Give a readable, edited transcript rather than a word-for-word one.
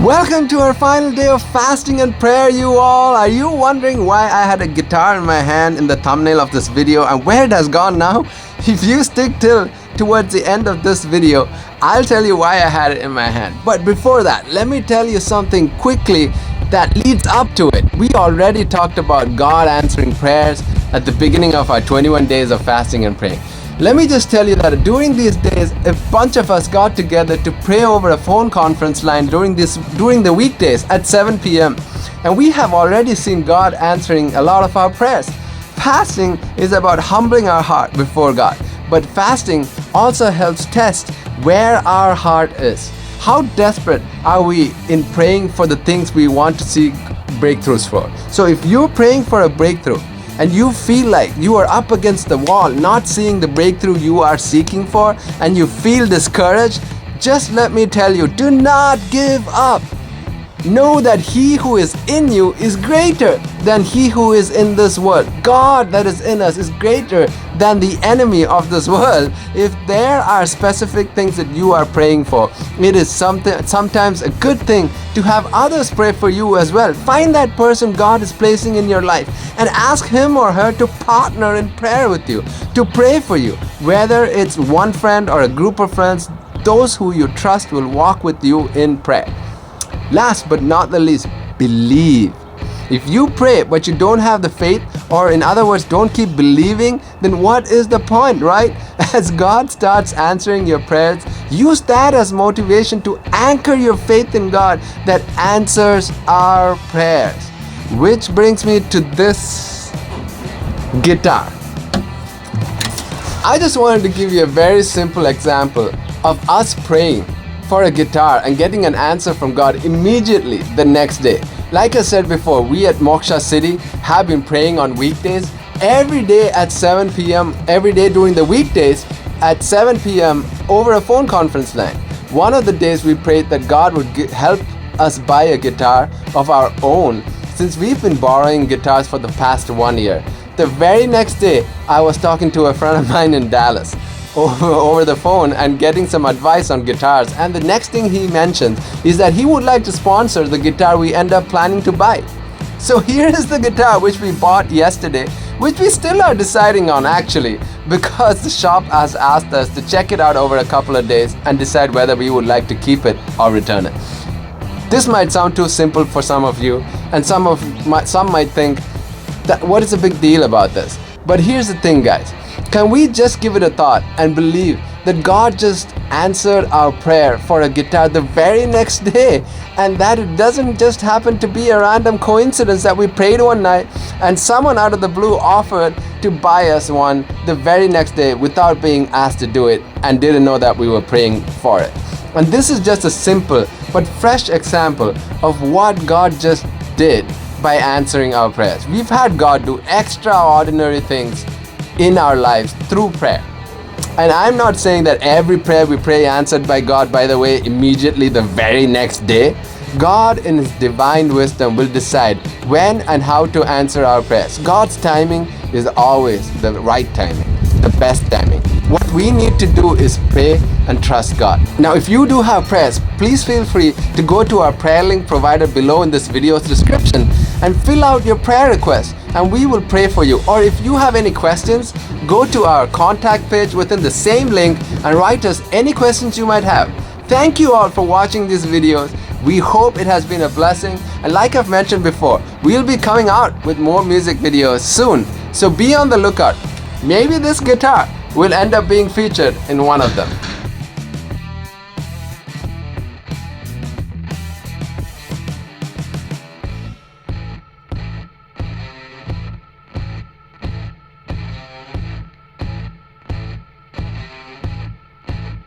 Welcome to our final day of fasting and prayer, you all. Are you wondering why I had a guitar in my hand in the thumbnail of this video and where it has gone now? If you stick towards the end of this video, I'll tell you why I had it in my hand. But before that, let me tell you something quickly that leads up to it. We already talked about God answering prayers at the beginning of our 21 days of fasting and praying. Let me just tell you that during these days, a bunch of us got together to pray over a phone conference line during the weekdays at 7 p.m. And we have already seen God answering a lot of our prayers. Fasting is about humbling our heart before God. But fasting also helps test where our heart is. How desperate are we in praying for the things we want to see breakthroughs for? So if you're praying for a breakthrough, and you feel like you are up against the wall, not seeing the breakthrough you are seeking for, and you feel discouraged, just let me tell you, do not give up. Know that He who is in you is greater than he who is in this world. God that is in us is greater than the enemy of this world. If there are specific things that you are praying for, it is sometimes a good thing to have others pray for you as well. Find that person God is placing in your life and ask him or her to partner in prayer with you, to pray for you. Whether it's one friend or a group of friends, those who you trust will walk with you in prayer. Last but not the least, believe. If you pray but you don't have the faith, or in other words, don't keep believing, then what is the point, right? As God starts answering your prayers, use that as motivation to anchor your faith in God that answers our prayers. Which brings me to this guitar. I just wanted to give you a very simple example of us praying for a guitar and getting an answer from God immediately the next day. Like I said before, we at Moksha City have been praying on weekdays every day at 7 p.m. every day during the weekdays at 7 p.m. over a phone conference line. One of the days we prayed that God would help us buy a guitar of our own, since we've been borrowing guitars for the past 1 year. The very next day, I was talking to a friend of mine in Dallas over the phone and getting some advice on guitars, and the next thing he mentioned is that he would like to sponsor the guitar we end up planning to buy. So here is the guitar which we bought yesterday, which we still are deciding on actually, because the shop has asked us to check it out over a couple of days and decide whether we would like to keep it or return it. This might sound too simple for some of you, and some might think that what is the big deal about this? But here's the thing, guys. Can we just give it a thought and believe that God just answered our prayer for a guitar the very next day, and that it doesn't just happen to be a random coincidence that we prayed one night and someone out of the blue offered to buy us one the very next day without being asked to do it and didn't know that we were praying for it. And this is just a simple but fresh example of what God just did by answering our prayers. We've had God do extraordinary things in our lives through prayer. And I'm not saying that every prayer we pray answered by God, by the way, immediately the very next day. God in His divine wisdom will decide when and how to answer our prayers. God's timing is always the right timing, the best timing. What we need to do is pray and trust God. Now, if you do have prayers, please feel free to go to our prayer link provided below in this video's description and fill out your prayer request, and we will pray for you. Or if you have any questions, go to our contact page within the same link and write us any questions you might have. Thank you all for watching these videos. We hope it has been a blessing, and like I've mentioned before, we'll be coming out with more music videos soon, so be on the lookout. Maybe this guitar will end up being featured in one of them.